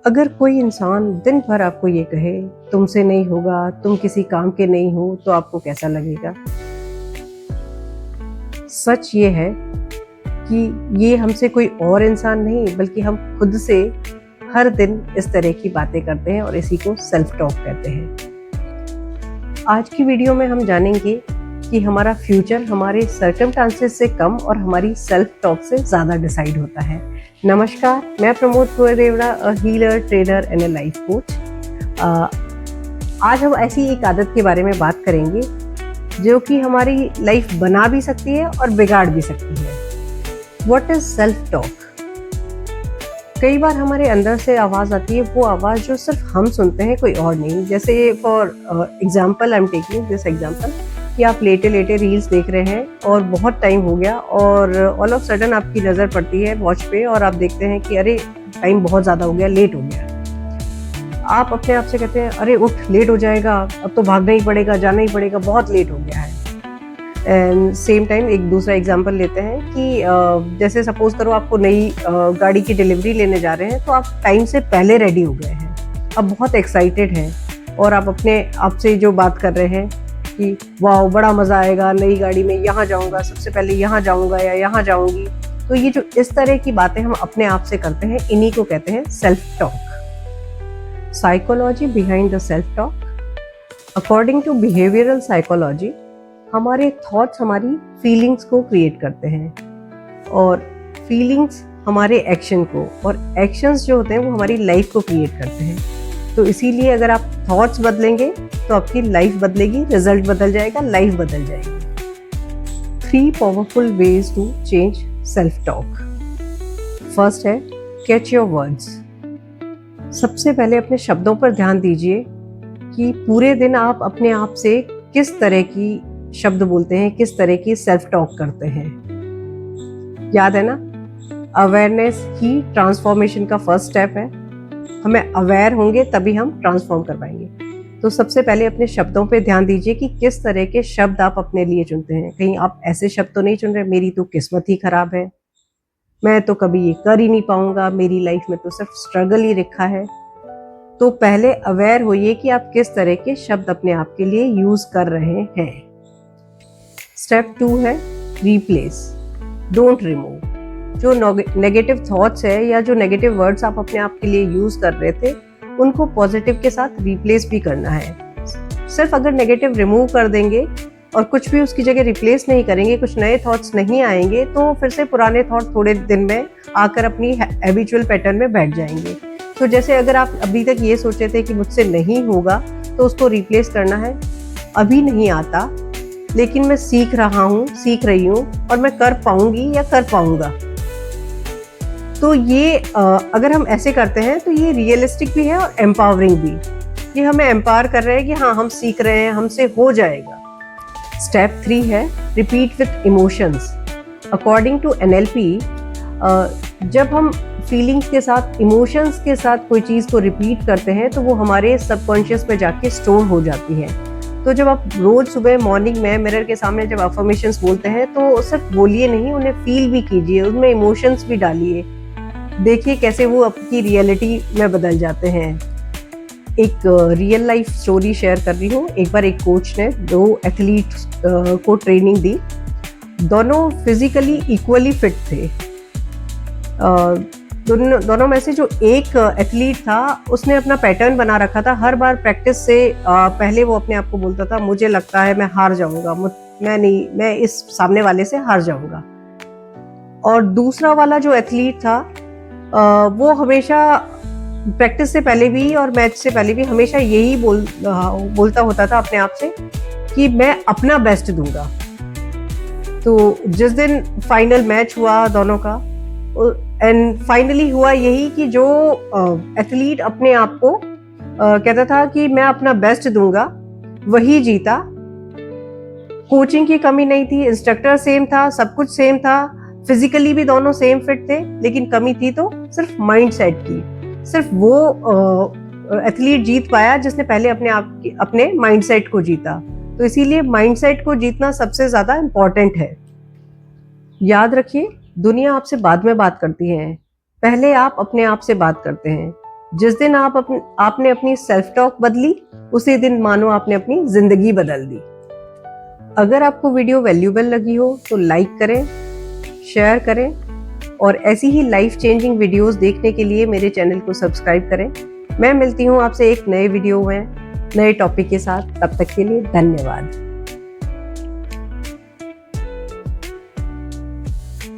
अगर कोई इंसान दिन भर आपको ये कहे तुमसे नहीं होगा, तुम किसी काम के नहीं हो, तो आपको कैसा लगेगा? सच ये है कि ये हमसे कोई और इंसान नहीं बल्कि हम खुद से हर दिन इस तरह की बातें करते हैं और इसी को सेल्फ टॉक कहते हैं। आज की वीडियो में हम जानेंगे कि हमारा फ्यूचर हमारे सर्कमस्टांसेस से कम और हमारी सेल्फ टॉक से ज़्यादा डिसाइड होता है। नमस्कार, मैं Pramod Kunwar, a healer, trainer and a life coach. आज हम ऐसी एक आदत के बारे में बात करेंगे जो कि हमारी लाइफ बना भी सकती है और बिगाड़ भी सकती है। What is self talk? कई बार हमारे अंदर से आवाज़ आती है, वो आवाज़ जो सिर्फ हम सुनते हैं, कोई और नहीं। जैसे for example, I am taking this example कि आप लेटे लेटे रील्स देख रहे हैं और बहुत टाइम हो गया और ऑल ऑफ सडन आपकी नज़र पड़ती है वॉच पे और आप देखते हैं कि अरे टाइम बहुत ज़्यादा हो गया, लेट हो गया। आप अपने आप से कहते हैं अरे उठ, लेट हो जाएगा, अब तो भागना ही पड़ेगा, जाना ही पड़ेगा, बहुत लेट हो गया है। एंड सेम टाइम एक दूसरा एग्जांपल लेते हैं कि जैसे सपोज करो आपको नई गाड़ी की डिलीवरी लेने जा रहे हैं, तो आप टाइम से पहले रेडी हो गए हैं, अब बहुत एक्साइटेड हैं और आप अपने आप से जो बात कर रहे हैं कि वाह बड़ा मज़ा आएगा नई गाड़ी में, यहाँ जाऊँगा, सबसे पहले यहाँ जाऊँगा या यहाँ जाऊँगी। तो ये जो इस तरह की बातें हम अपने आप से करते हैं, इन्हीं को कहते हैं self talk. Psychology behind the self talk. According to behavioural psychology, हमारे थॉट्स हमारी फीलिंग्स को क्रिएट करते हैं और फीलिंग्स हमारे एक्शन को, और एक्शंस जो होते हैं वो हमारी लाइफ को क्रिएट करते हैं। तो इसीलिए अगर आप थॉट्स बदलेंगे तो आपकी लाइफ बदलेगी, रिजल्ट बदल जाएगा, लाइफ बदल जाएगी। 3 powerful ways to change self talk. First है कैच योर वर्ड्स। सबसे पहले अपने शब्दों पर ध्यान दीजिए कि पूरे दिन आप अपने आप से किस तरह की शब्द बोलते हैं, किस तरह की सेल्फ टॉक करते हैं। याद है ना, अवेयरनेस ही ट्रांसफॉर्मेशन का फर्स्ट स्टेप है। हमें अवेयर होंगे तभी हम ट्रांसफॉर्म कर पाएंगे। तो सबसे पहले अपने शब्दों पे ध्यान दीजिए कि किस तरह के शब्द आप अपने लिए चुनते हैं। कहीं आप ऐसे शब्द तो नहीं चुन रहे, मेरी तो किस्मत ही खराब है, मैं तो कभी ये कर ही नहीं पाऊंगा, मेरी लाइफ में तो सिर्फ स्ट्रगल ही लिखा है। तो पहले अवेयर होइए कि आप किस तरह के शब्द अपने आप के लिए यूज कर रहे हैं। स्टेप 2 है रिप्लेस, डोंट रिमूव। जो नेगेटिव थॉट्स है या जो नेगेटिव वर्ड्स आप अपने आप के लिए यूज कर रहे थे, उनको पॉजिटिव के साथ रिप्लेस भी करना है। सिर्फ अगर नेगेटिव रिमूव कर देंगे और कुछ भी उसकी जगह रिप्लेस नहीं करेंगे, कुछ नए थॉट्स नहीं आएंगे, तो फिर से पुराने थॉट थोड़े दिन में आकर अपनी हैबिचुअल पैटर्न में बैठ जाएंगे। तो जैसे अगर आप अभी तक ये सोचे थे कि मुझसे नहीं होगा, तो उसको रिप्लेस करना है, अभी नहीं आता लेकिन मैं सीख रहा हूँ, सीख रही हूँ और मैं कर पाऊंगी या कर पाऊंगा। तो ये अगर हम ऐसे करते हैं तो ये रियलिस्टिक भी है और एम्पावरिंग भी। ये हमें एम्पावर कर रहे हैं कि हाँ, हम सीख रहे हैं, हमसे हो जाएगा। स्टेप 3 है repeat with emotions. According to NLP, जब हम फीलिंग्स के साथ, इमोशंस के साथ कोई चीज़ को रिपीट करते हैं तो वो हमारे सबकॉन्शियस में जाके स्टोर हो जाती है। तो जब आप रोज सुबह मॉर्निंग में मिरर के सामने जब अफर्मेशंस बोलते हैं, तो सिर्फ बोलिए नहीं, उन्हें फील भी कीजिए, उनमें इमोशंस भी डालिए। देखिए कैसे वो आपकी रियलिटी में बदल जाते हैं। एक रियल लाइफ स्टोरी शेयर कर रही हूँ। एक बार एक कोच ने 2 एथलीट को ट्रेनिंग दी। दोनों फिजिकली इक्वली फिट थे। दोनों में से जो एक एथलीट था, उसने अपना पैटर्न बना रखा था। हर बार प्रैक्टिस से पहले वो अपने आप को बोलता था, मुझे लगता है मैं हार जाऊंगा, मैं इस सामने वाले से हार जाऊंगा। और दूसरा वाला जो एथलीट था, वो हमेशा प्रैक्टिस से पहले भी और मैच से पहले भी हमेशा यही बोलता होता था अपने आप से कि मैं अपना बेस्ट दूंगा। तो जिस दिन फाइनल मैच हुआ दोनों का, एंड फाइनली हुआ यही कि जो एथलीट अपने आप को कहता था कि मैं अपना बेस्ट दूंगा, वही जीता। कोचिंग की कमी नहीं थी, इंस्ट्रक्टर सेम था, सब कुछ सेम था, फिजिकली भी दोनों सेम फिट थे, लेकिन कमी थी तो सिर्फ माइंड सेट की। सिर्फ वो एथलीट जीत पाया जिसने पहले अपने माइंड सेट को जीता। तो इसीलिए माइंड सेट को जीतना सबसे ज्यादा इम्पोर्टेंट है। याद रखिए, दुनिया आपसे बाद में बात करती है, पहले आप अपने आप से बात करते हैं। जिस दिन आपने अपनी सेल्फ टॉक बदली, उसी दिन मानो आपने अपनी जिंदगी बदल दी। अगर आपको वीडियो वैल्यूएबल लगी हो तो लाइक करें, शेयर करें और ऐसी ही लाइफ चेंजिंग वीडियोस देखने के लिए मेरे चैनल को सब्सक्राइब करें। मैं मिलती हूँ आपसे एक नए वीडियो में नए टॉपिक के साथ। तब तक के लिए धन्यवाद।